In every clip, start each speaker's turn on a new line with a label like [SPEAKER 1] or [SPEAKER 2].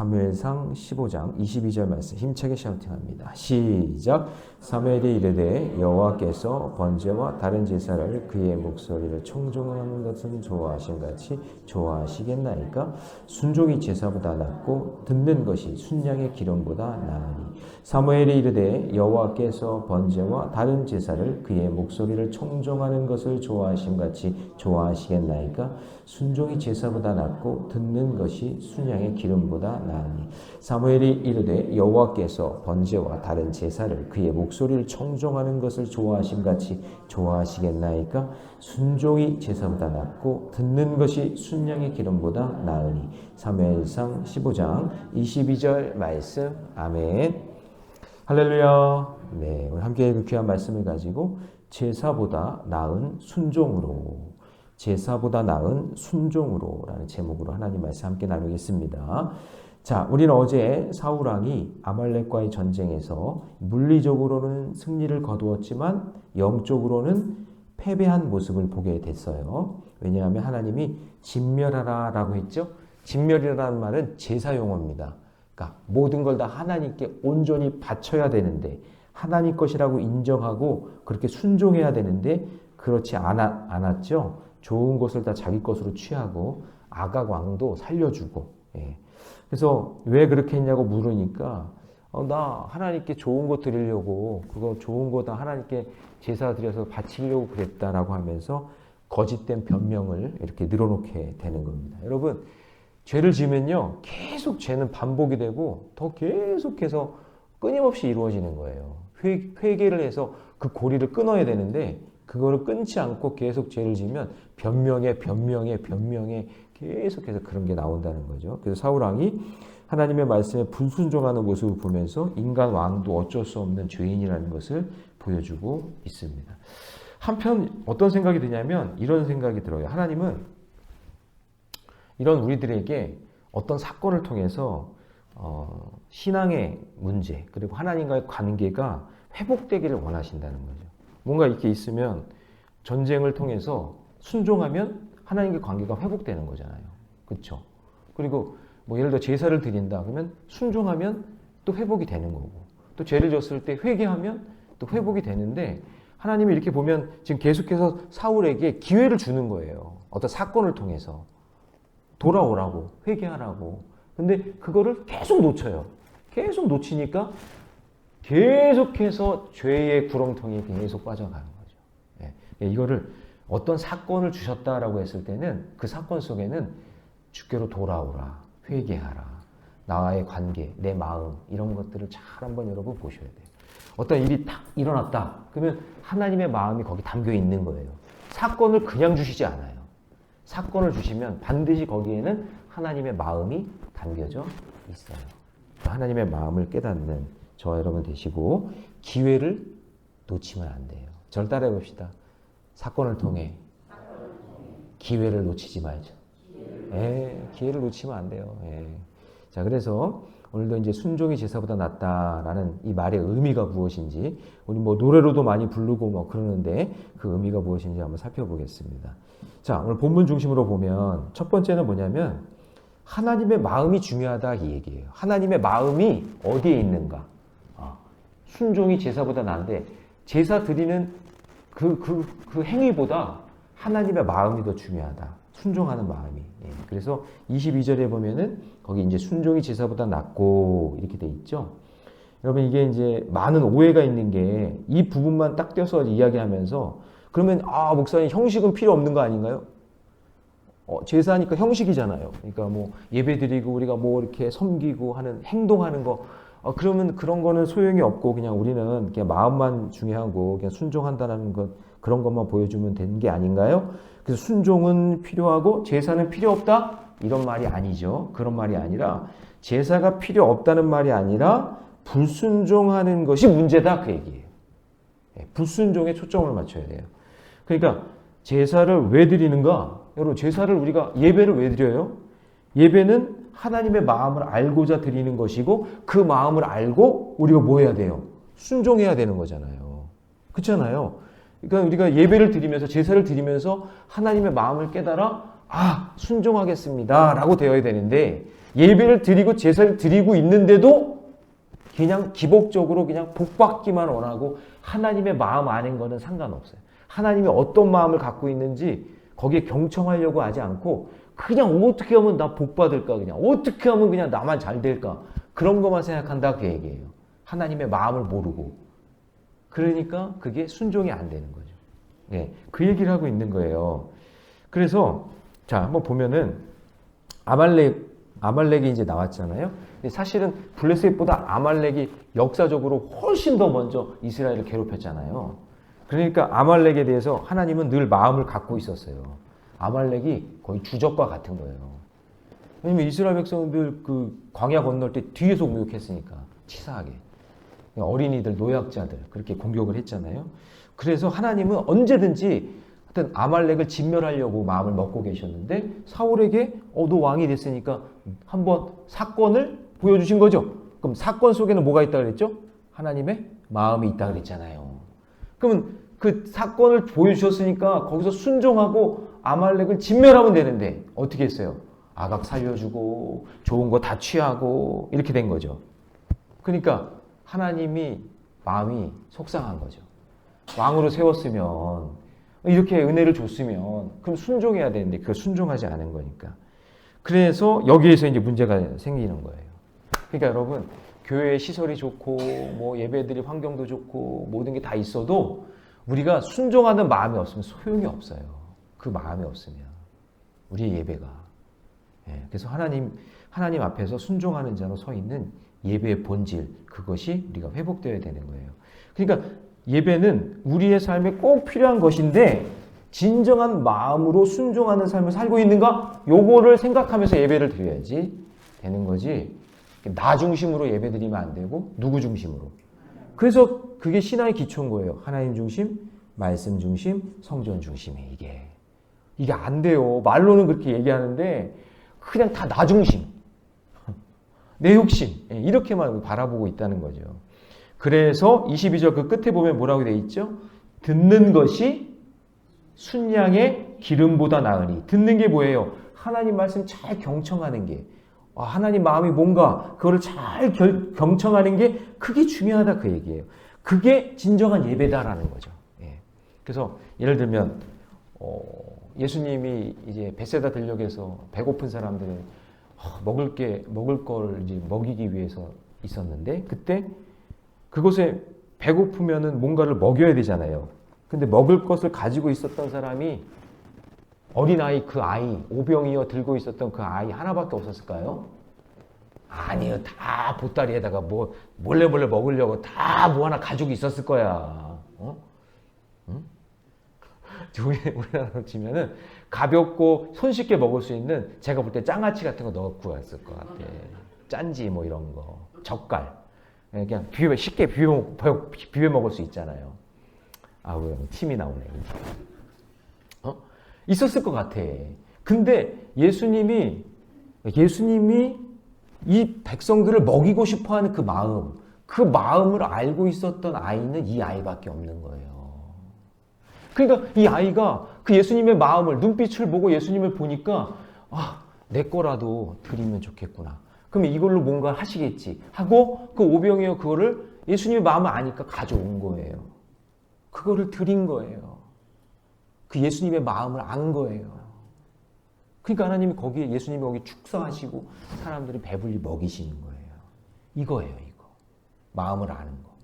[SPEAKER 1] 사무엘상 15장 22절 말씀 힘차게 샤우팅합니다. 시작. 사무엘이 이르되 여호와께서 번제와 다른 제사를 그의 목소리를 청종하는 것은 좋아하신같이 좋아하시겠나이까? 순종이 제사보다 낫고 듣는 것이 순양의 기름보다 나으니. 사무엘이 이르되 여호와께서 번제와 다른 제사를 그의 목소리를 청종하는 것을 좋아하심같이 좋아하시겠나이까? 순종이 제사보다 낫고 듣는 것이 순양의 기름보다 나으니. 사무엘이 이르되 여호와께서 번제와 다른 제사를 그의 목소리를 청종하는 것을 좋아하심같이 좋아하시겠나이까? 순종이 제사보다 낫고 듣는 것이 순양의 기름보다 나으니. 사무엘상 15장 22절 말씀. 아멘. 할렐루야. 네, 오늘 함께 그 귀한 말씀을 가지고 제사보다 나은 순종으로, 제사보다 나은 순종으로 라는 제목으로 하나님 말씀 함께 나누겠습니다. 자, 우리는 어제 사울왕이 아말렉과의 전쟁에서 물리적으로는 승리를 거두었지만 영적으로는 패배한 모습을 보게 됐어요. 왜냐하면 하나님이 진멸하라 라고 했죠. 진멸이라는 말은 제사 용어입니다. 그러니까 모든 걸 다 하나님께 온전히 바쳐야 되는데, 하나님 것이라고 인정하고 그렇게 순종해야 되는데 그렇지 않았죠. 좋은 것을 다 자기 것으로 취하고 아각 왕도 살려주고. 예. 그래서 왜 그렇게 했냐고 물으니까 나 하나님께 좋은 거 드리려고, 그거 좋은 거 다 하나님께 제사 드려서 바치려고 그랬다라고 하면서 거짓된 변명을 이렇게 늘어놓게 되는 겁니다. 여러분, 죄를 지으면요 계속 죄는 반복이 되고 더 계속해서 끊임없이 이루어지는 거예요. 회개를 해서 그 고리를 끊어야 되는데 그거를 끊지 않고 계속 죄를 지으면 변명에 계속해서 그런 게 나온다는 거죠. 그래서 사울왕이 하나님의 말씀에 불순종하는 모습을 보면서 인간 왕도 어쩔 수 없는 죄인이라는 것을 보여주고 있습니다. 한편 어떤 생각이 드냐면 이런 생각이 들어요. 하나님은 이런 우리들에게 어떤 사건을 통해서 신앙의 문제 그리고 하나님과의 관계가 회복되기를 원하신다는 거죠. 뭔가 이렇게 있으면 전쟁을 통해서 순종하면 하나님과의 관계가 회복되는 거잖아요. 그렇죠? 그리고 뭐 예를 들어 제사를 드린다 그러면 순종하면 또 회복이 되는 거고, 또 죄를 졌을 때 회개하면 또 회복이 되는데, 하나님이 이렇게 보면 지금 계속해서 사울에게 기회를 주는 거예요. 어떤 사건을 통해서 돌아오라고, 회개하라고. 근데 그거를 계속 놓쳐요. 계속 놓치니까 계속해서 죄의 구렁텅이에 계속 빠져가는 거죠. 예. 이거를 어떤 사건을 주셨다라고 했을 때는 그 사건 속에는 주께로 돌아오라, 회개하라, 나와의 관계, 내 마음, 이런 것들을 잘 한번 여러분 보셔야 돼요. 어떤 일이 딱 일어났다 그러면 하나님의 마음이 거기 담겨 있는 거예요. 사건을 그냥 주시지 않아요. 사건을 주시면 반드시 거기에는 하나님의 마음이 담겨져 있어요. 하나님의 마음을 깨닫는 저와 여러분 되시고 기회를 놓치면 안 돼요. 저를 따라해 봅시다. 사건을 통해 기회를 놓치지 말죠. 기회를 놓치면 안 돼요. 자, 그래서 오늘도 이제 순종이 제사보다 낫다라는 이 말의 의미가 무엇인지, 우리 뭐 노래로도 많이 부르고 뭐 그러는데 그 의미가 무엇인지 한번 살펴보겠습니다. 자, 오늘 본문 중심으로 보면 첫 번째는 뭐냐면 하나님의 마음이 중요하다 이 얘기예요. 하나님의 마음이 어디에 있는가? 순종이 제사보다 나은데 제사 드리는 그 행위보다 하나님의 마음이 더 중요하다. 순종하는 마음이. 그래서 22절에 보면은 거기 이제 순종이 제사보다 낫고 이렇게 돼 있죠. 여러분, 이게 이제 많은 오해가 있는 게 이 부분만 딱 떼서 이야기하면서 그러면 목사님 형식은 필요 없는 거 아닌가요? 제사니까 형식이잖아요. 그러니까 뭐 예배 드리고 우리가 뭐 이렇게 섬기고 하는 행동하는 거, 그러면 그런 거는 소용이 없고 그냥 우리는 그냥 마음만 중요하고 그냥 순종한다는 것, 그런 것만 보여주면 되는 게 아닌가요? 그래서 순종은 필요하고 제사는 필요 없다? 이런 말이 아니죠. 그런 말이 아니라 제사가 필요 없다는 말이 아니라 불순종하는 것이 문제다 그 얘기예요. 불순종에 초점을 맞춰야 돼요. 그러니까 제사를 왜 드리는가? 여러분, 제사를 우리가 예배를 왜 드려요? 예배는 하나님의 마음을 알고자 드리는 것이고 그 마음을 알고 우리가 뭐 해야 돼요? 순종해야 되는 거잖아요. 그렇잖아요. 그러니까 우리가 예배를 드리면서 제사를 드리면서 하나님의 마음을 깨달아 순종하겠습니다 라고 되어야 되는데 예배를 드리고 제사를 드리고 있는데도 그냥 기복적으로 그냥 복받기만 원하고 하나님의 마음 아닌 거는 상관없어요. 하나님이 어떤 마음을 갖고 있는지 거기에 경청하려고 하지 않고 그냥 어떻게 하면 나 복받을까, 그냥 어떻게 하면 그냥 나만 잘 될까, 그런 것만 생각한다 그 얘기예요. 하나님의 마음을 모르고. 그러니까 그게 순종이 안 되는 거죠. 예, 그 얘기를 하고 있는 거예요. 그래서 자 한번 보면은 아말렉이 이제 나왔잖아요. 사실은 블레셋보다 아말렉이 역사적으로 훨씬 더 먼저 이스라엘을 괴롭혔잖아요. 그러니까 아말렉에 대해서 하나님은 늘 마음을 갖고 있었어요. 아말렉이 거의 주적과 같은 거예요. 왜냐면 이스라엘 백성들 그 광야 건널 때 뒤에서 공격했으니까 치사하게. 어린이들, 노약자들 그렇게 공격을 했잖아요. 그래서 하나님은 언제든지 하여튼 아말렉을 진멸하려고 마음을 먹고 계셨는데 사울에게 너 왕이 됐으니까 한번 사건을 보여주신 거죠. 그럼 사건 속에는 뭐가 있다 그랬죠? 하나님의 마음이 있다 그랬잖아요. 그러면 그 사건을 보여주셨으니까 거기서 순종하고 아말렉을 진멸하면 되는데 어떻게 했어요? 아각 살려주고 좋은 거 다 취하고 이렇게 된 거죠. 그러니까 하나님이 마음이 속상한 거죠. 왕으로 세웠으면 이렇게 은혜를 줬으면 그럼 순종해야 되는데 그걸 순종하지 않은 거니까. 그래서 여기에서 이제 문제가 생기는 거예요. 그러니까 여러분 교회 시설이 좋고 뭐 예배드릴 환경도 좋고 모든 게 다 있어도 우리가 순종하는 마음이 없으면 소용이 없어요. 그 마음이 없으면 우리의 예배가. 그래서 하나님 앞에서 순종하는 자로 서 있는 예배의 본질, 그것이 우리가 회복되어야 되는 거예요. 그러니까 예배는 우리의 삶에 꼭 필요한 것인데 진정한 마음으로 순종하는 삶을 살고 있는가? 요거를 생각하면서 예배를 드려야지 되는 거지. 나 중심으로 예배 드리면 안 되고 누구 중심으로. 그래서 그게 신앙의 기초인 거예요. 하나님 중심, 말씀 중심, 성전 중심이 이게 안 돼요. 말로는 그렇게 얘기하는데 그냥 다 나 중심, 내 욕심 이렇게만 바라보고 있다는 거죠. 그래서 22절 그 끝에 보면 뭐라고 되어 있죠? 듣는 것이 순양의 기름보다 나으니. 듣는 게 뭐예요? 하나님 말씀 잘 경청하는 게. 하나님 마음이 뭔가 그거를 잘 경청하는 게 그게 중요하다 그 얘기예요. 그게 진정한 예배다라는 거죠. 그래서 예를 들면 예수님이 이제 벳세다 들녘에서 배고픈 사람들을 먹을 걸 이제 먹이기 위해서 있었는데 그때 그곳에 배고프면은 뭔가를 먹여야 되잖아요. 근데 먹을 것을 가지고 있었던 사람이 어린아이 그 아이 오병이어 들고 있었던 그 아이 하나밖에 없었을까요? 아니요. 다 보따리에다가 뭐 몰래 먹으려고 다 뭐 하나 가지고 있었을 거야. 응? 우리나라로 치면은 가볍고 손쉽게 먹을 수 있는 제가 볼 때 장아찌 같은 거 넣고 왔을 것 같아. 짠지 뭐 이런 거. 젓갈. 그냥 쉽게 비벼 먹을 수 있잖아요. 왜 침이 나오네. 있었을 것 같아. 근데 예수님이 이 백성들을 먹이고 싶어하는 그 마음을 알고 있었던 아이는 이 아이밖에 없는 거예요. 그러니까 이 아이가 그 예수님의 마음을, 눈빛을 보고 예수님을 보니까 내 거라도 드리면 좋겠구나. 그럼 이걸로 뭔가 하시겠지 하고 그 오병이어 그거를 예수님의 마음을 아니까 가져온 거예요. 그거를 드린 거예요. 그 예수님의 마음을 안 거예요. 그러니까 하나님이 예수님이 거기 축사하시고 사람들이 배불리 먹이시는 거예요. 이거예요, 이거. 마음을 아는 거.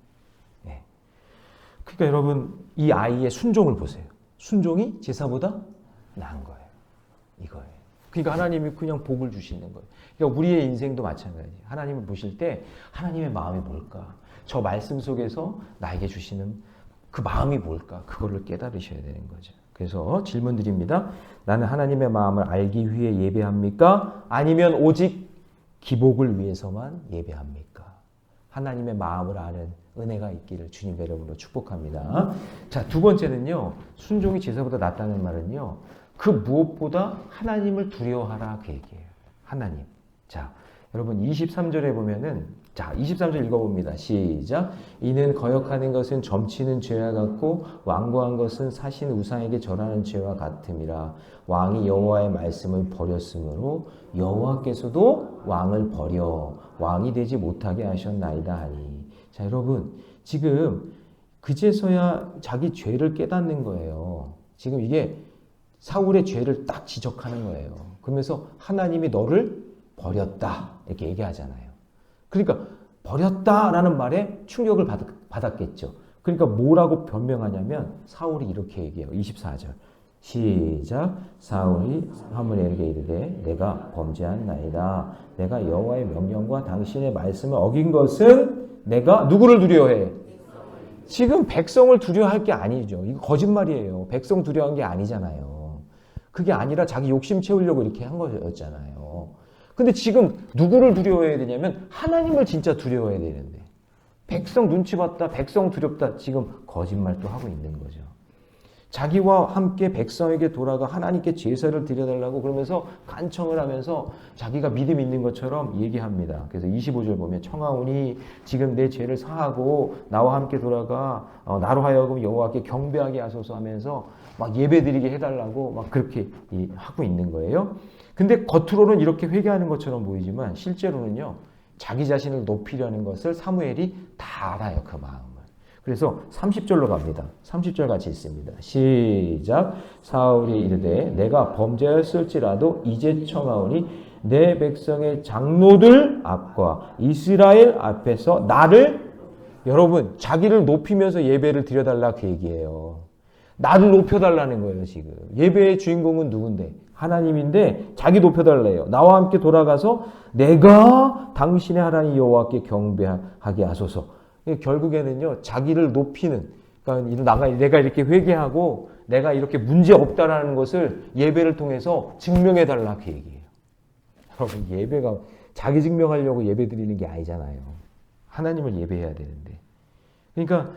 [SPEAKER 1] 그러니까 여러분, 이 아이의 순종을 보세요. 순종이 제사보다 나은 거예요. 이거예요. 그러니까 하나님이 그냥 복을 주시는 거예요. 그러니까 우리의 인생도 마찬가지예요. 하나님을 보실 때 하나님의 마음이 뭘까? 저 말씀 속에서 나에게 주시는 그 마음이 뭘까? 그걸로 깨달으셔야 되는 거죠. 그래서 질문 드립니다. 나는 하나님의 마음을 알기 위해 예배합니까? 아니면 오직 기복을 위해서만 예배합니까? 하나님의 마음을 아는 은혜가 있기를 주님의 이름으로 축복합니다. 자, 두 번째는요. 순종이 제사보다 낫다는 말은요. 그 무엇보다 하나님을 두려워하라 그 얘기예요. 하나님. 자, 여러분 23절에 보면은 자, 23절 읽어봅니다. 시작. 이는 거역하는 것은 점치는 죄와 같고 완고한 것은 사신 우상에게 절하는 죄와 같음이라. 왕이 여호와의 말씀을 버렸으므로 여호와께서도 왕을 버려 왕이 되지 못하게 하셨나이다 하니. 자, 여러분 지금 그제서야 자기 죄를 깨닫는 거예요. 지금 이게 사울의 죄를 딱 지적하는 거예요. 그러면서 하나님이 너를 버렸다 이렇게 얘기하잖아요. 그러니까 버렸다라는 말에 충격을 받았겠죠. 그러니까 뭐라고 변명하냐면 사울이 이렇게 얘기해요. 24절 시작. 사울이 사무엘에게 이르되 내가 범죄한 나이다. 내가 여호와의 명령과 당신의 말씀을 어긴 것은 내가 누구를 두려워해? 지금 백성을 두려워할 게 아니죠. 이거 거짓말이에요. 백성 두려워한 게 아니잖아요. 그게 아니라 자기 욕심 채우려고 이렇게 한 거였잖아요. 근데 지금 누구를 두려워해야 되냐면 하나님을 진짜 두려워해야 되는데 백성 눈치 봤다, 백성 두렵다 지금 거짓말 또 하고 있는 거죠. 자기와 함께 백성에게 돌아가 하나님께 제사를 드려달라고 그러면서 간청을 하면서 자기가 믿음 있는 것처럼 얘기합니다. 그래서 25절 보면 청하오니 지금 내 죄를 사하고 나와 함께 돌아가 나로 하여금 여호와께 경배하게 하소서 하면서 막 예배드리게 해달라고 막 그렇게 하고 있는 거예요. 근데 겉으로는 이렇게 회개하는 것처럼 보이지만 실제로는요 자기 자신을 높이려는 것을 사무엘이 다 알아요. 그 마음을. 그래서 30절로 갑니다. 30절 같이 있습니다. 시작. 사울이 이르되 내가 범죄하였을지라도 이제 청하오니 내 백성의 장로들 앞과 이스라엘 앞에서 나를 여러분 자기를 높이면서 예배를 드려달라 그 얘기예요. 나를 높여달라는 거예요. 지금 예배의 주인공은 누군데? 하나님인데 자기 높여달래요. 나와 함께 돌아가서 내가 당신의 하나님 여호와께 경배하게 하소서. 결국에는요 자기를 높이는 그러니까 내가 이렇게 회개하고 내가 이렇게 문제 없다라는 것을 예배를 통해서 증명해 달라 그 얘기예요. 여러분 예배가 자기 증명하려고 예배 드리는 게 아니잖아요. 하나님을 예배해야 되는데. 그러니까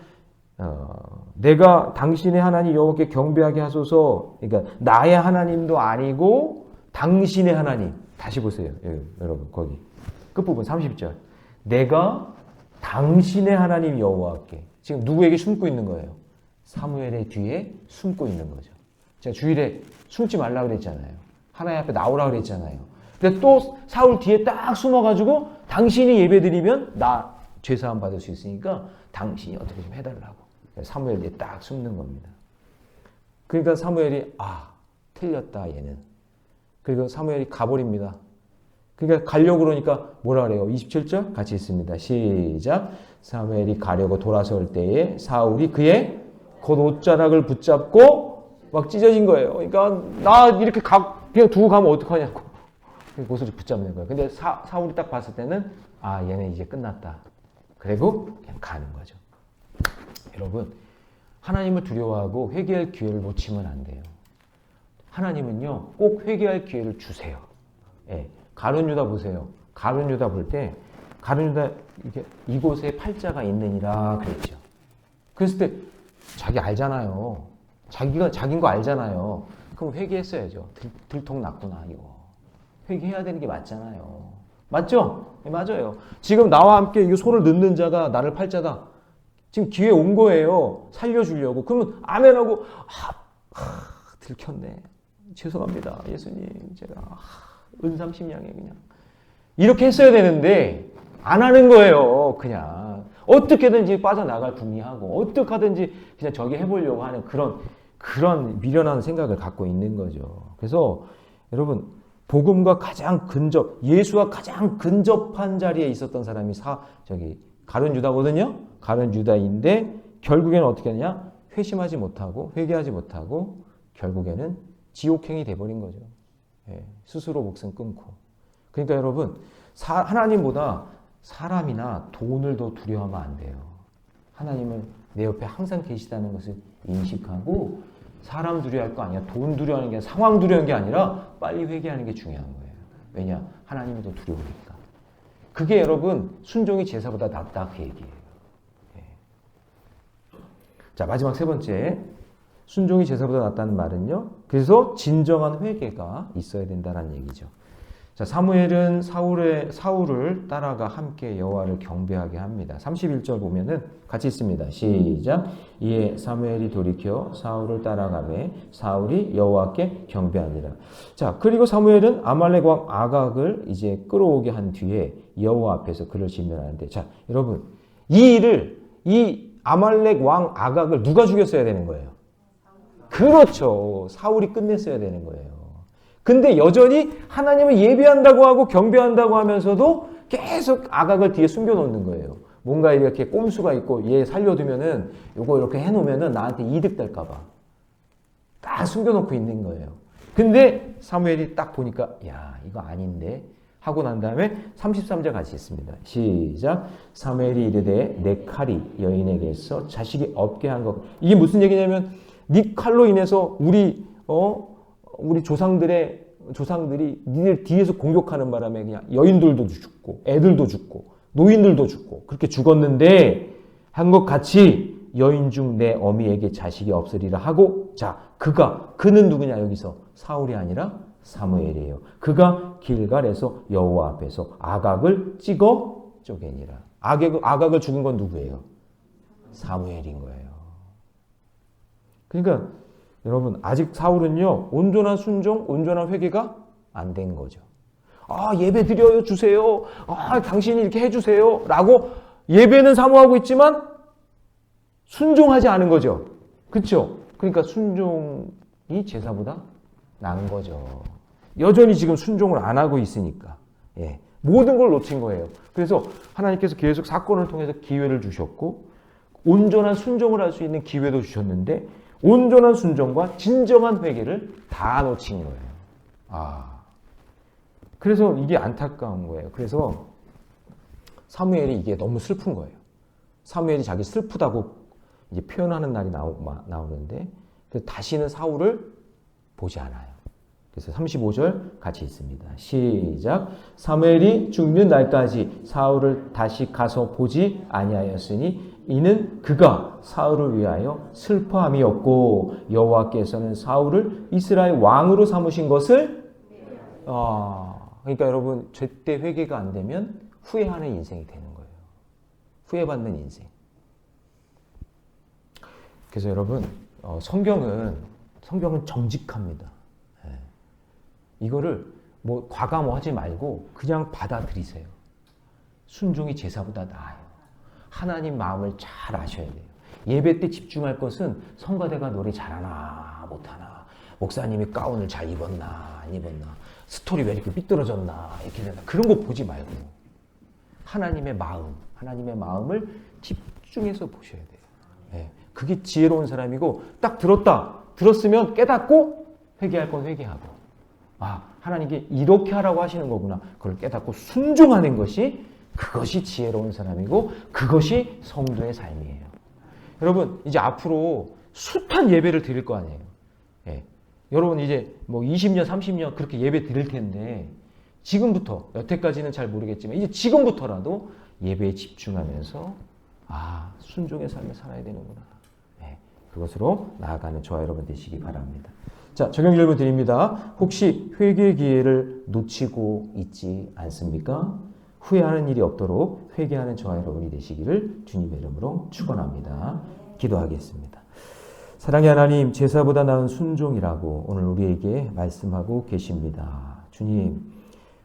[SPEAKER 1] 내가 당신의 하나님 여호와께 경배하게 하소서. 그러니까 나의 하나님도 아니고 당신의 하나님. 다시 보세요. 여러분 거기 끝부분 30절. 내가 당신의 하나님 여호와께. 지금 누구에게 숨고 있는 거예요? 사무엘의 뒤에 숨고 있는 거죠. 제가 주일에 숨지 말라 그랬잖아요. 하나님 앞에 나오라 그랬잖아요. 근데 또 사울 뒤에 딱 숨어가지고 당신이 예배드리면 나 죄사함 받을 수 있으니까 당신이 어떻게 좀 해달라고. 사무엘 뒤에 딱 숨는 겁니다. 그러니까 사무엘이 틀렸다 얘는. 그리고 사무엘이 가버립니다. 그러니까 가려고 그러니까 뭐라 그래요? 27절 같이 있습니다. 시작. 사무엘이 가려고 돌아설 때에 사울이 그의 곧 옷자락을 붙잡고 막 찢어진 거예요. 그러니까 나 이렇게 그냥 두고 가면 어떡하냐고. 옷을 붙잡는 거예요. 근데 사울이 딱 봤을 때는 얘는 이제 끝났다. 그리고 그냥 가는 거죠. 여러분 하나님을 두려워하고 회개할 기회를 놓치면 안 돼요. 하나님은요 꼭 회개할 기회를 주세요. 예. 가룟 유다 보세요. 가룟 유다 볼 때 가룟 유다 이곳에 팔자가 있느니라 그랬죠. 그랬을 때 자기 알잖아요. 자기인 거 알잖아요. 그럼 회개했어야죠. 들통 났구나 이거. 회개해야 되는 게 맞잖아요. 맞죠? 네, 맞아요. 지금 나와 함께 이 손을 넣는 자가 나를 팔자다. 지금 기회 온 거예요. 살려주려고. 그러면 아멘하고 들켰네. 죄송합니다. 예수님 제가 은삼십냥에 그냥 이렇게 했어야 되는데 안 하는 거예요. 그냥 어떻게든지 빠져나갈 궁리하고 어떻게 하든지 그냥 저기 해보려고 하는 그런 미련한 생각을 갖고 있는 거죠. 그래서 여러분 복음과 가장 예수와 가장 근접한 자리에 있었던 사람이 가룟 유다거든요. 가룟 유다인데 결국에는 어떻게 하냐? 회심하지 못하고 회개하지 못하고 결국에는 지옥행이 돼버린 거죠. 스스로 목숨 끊고. 그러니까 여러분 하나님보다 사람이나 돈을 더 두려워하면 안 돼요. 하나님은 내 옆에 항상 계시다는 것을 인식하고 사람 두려워할 거 아니야. 돈 두려워하는 게 아니라 상황 두려워하는 게 아니라 빨리 회개하는 게 중요한 거예요. 왜냐? 하나님이 더 두려우니까. 그게 여러분 순종이 제사보다 낫다 그 얘기예요. 자 마지막 세 번째 순종이 제사보다 낫다는 말은요. 그래서 진정한 회개가 있어야 된다는 얘기죠. 자, 사무엘은 사울을 따라가 함께 여호와를 경배하게 합니다. 31절 보면은 같이 있습니다. 시작. 이에 사무엘이 돌이켜 사울을 따라가매 사울이 여호와께 경배하니라. 자, 그리고 사무엘은 아말렉 왕 아각을 이제 끌어오게 한 뒤에 여호와 앞에서 그를 진멸하는데, 자, 여러분, 이 아말렉 왕 아각을 누가 죽였어야 되는 거예요? 그렇죠. 사울이 끝냈어야 되는 거예요. 근데 여전히 하나님을 예배한다고 하고 경배한다고 하면서도 계속 아각을 뒤에 숨겨놓는 거예요. 뭔가 이렇게 꼼수가 있고 얘 살려두면은 요거 이렇게 해놓으면은 나한테 이득 될까봐 딱 숨겨놓고 있는 거예요. 근데 사무엘이 딱 보니까 야, 이거 아닌데 하고 난 다음에 33절 같이 있습니다. 시작. 사무엘이 이르되 내 칼이 여인에게서 자식이 없게 한 것. 이게 무슨 얘기냐면 네 칼로 인해서 우리 조상들이 니들 뒤에서 공격하는 바람에 그냥 여인들도 죽고 애들도 죽고 노인들도 죽고 그렇게 죽었는데 한 것 같이 여인 중 내 어미에게 자식이 없으리라 하고, 자, 그는 누구냐? 여기서 사울이 아니라 사무엘이에요. 그가 길갈에서 여호와 앞에서 아각을 찍어 쪼개니라. 아각을 죽인 건 누구예요? 사무엘인 거예요. 그러니까 여러분, 아직 사울은요, 온전한 순종, 온전한 회개가 안 된 거죠. 아, 예배 드려요, 주세요. 아, 당신이 이렇게 해주세요. 라고 예배는 사모하고 있지만 순종하지 않은 거죠. 그렇죠? 그러니까 순종이 제사보다 나은 거죠. 여전히 지금 순종을 안 하고 있으니까. 예, 모든 걸 놓친 거예요. 그래서 하나님께서 계속 사건을 통해서 기회를 주셨고 온전한 순종을 할 수 있는 기회도 주셨는데 온전한 순종과 진정한 회개를 다 놓친 거예요. 그래서 이게 안타까운 거예요. 그래서 사무엘이 이게 너무 슬픈 거예요. 사무엘이 자기 슬프다고 이제 표현하는 날이 나오는데 다시는 사울을 보지 않아요. 그래서 35절 같이 있습니다. 시작. 사무엘이 죽는 날까지 사울을 다시 가서 보지 아니하였으니 이는 그가 사울을 위하여 슬퍼함이었고 여호와께서는 사울을 이스라엘 왕으로 삼으신 것을 그러니까 여러분, 제때 회개가 안 되면 후회하는 인생이 되는 거예요. 후회받는 인생. 그래서 여러분, 성경은 정직합니다. 이거를 뭐 과감하지 말고 그냥 받아들이세요. 순종이 제사보다 나아요. 하나님 마음을 잘 아셔야 돼요. 예배 때 집중할 것은 성가대가 노래 잘하나 못하나, 목사님이 가운을 잘 입었나 안 입었나, 스토리 왜 이렇게 삐뚤어졌나 이렇게 된다, 그런 거 보지 말고 하나님의 마음을 집중해서 보셔야 돼요. 네. 그게 지혜로운 사람이고, 딱 들었으면 깨닫고 회개할 건 회개하고, 하나님께 이렇게 하라고 하시는 거구나, 그걸 깨닫고 순종하는 것이, 그것이 지혜로운 사람이고 그것이 성도의 삶이에요. 여러분, 이제 앞으로 숱한 예배를 드릴 거 아니에요. 예. 여러분 이제 뭐 20년 30년 그렇게 예배 드릴 텐데 지금부터, 여태까지는 잘 모르겠지만 이제 지금부터라도 예배에 집중하면서 순종의 삶을 살아야 되는구나, 예. 그것으로 나아가는 저와 여러분 되시기 바랍니다. 자, 적용 질문 드립니다. 혹시 회개 기회를 놓치고 있지 않습니까? 후회하는 일이 없도록 회개하는 저와 여러분이 되시기를 주님의 이름으로 축원합니다. 기도하겠습니다. 사랑의 하나님, 제사보다 나은 순종이라고 오늘 우리에게 말씀하고 계십니다. 주님,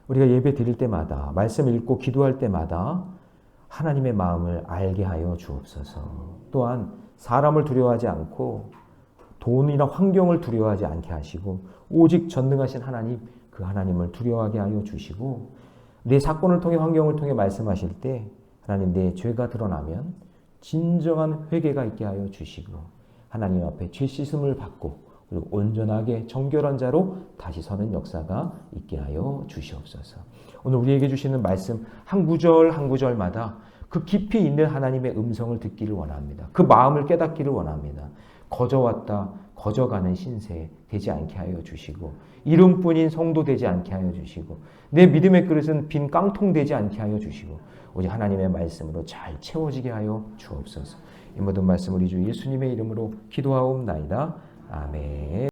[SPEAKER 1] 우리가 예배 드릴 때마다, 말씀 읽고 기도할 때마다 하나님의 마음을 알게 하여 주옵소서. 또한 사람을 두려워하지 않고 돈이나 환경을 두려워하지 않게 하시고 오직 전능하신 하나님, 그 하나님을 두려워하게 하여 주시고, 내 사건을 통해, 환경을 통해 말씀하실 때 하나님, 내 죄가 드러나면 진정한 회개가 있게 하여 주시고 하나님 앞에 죄 씻음을 받고 그리고 온전하게 정결한 자로 다시 서는 역사가 있게 하여 주시옵소서. 오늘 우리에게 주시는 말씀 한 구절 한 구절마다 그 깊이 있는 하나님의 음성을 듣기를 원합니다. 그 마음을 깨닫기를 원합니다. 거저왔다 거저가는 신세 되지 않게 하여 주시고, 이름뿐인 성도 되지 않게 하여 주시고, 내 믿음의 그릇은 빈 깡통 되지 않게 하여 주시고, 오직 하나님의 말씀으로 잘 채워지게 하여 주옵소서. 이 모든 말씀 우리 주 예수님의 이름으로 기도하옵나이다. 아멘.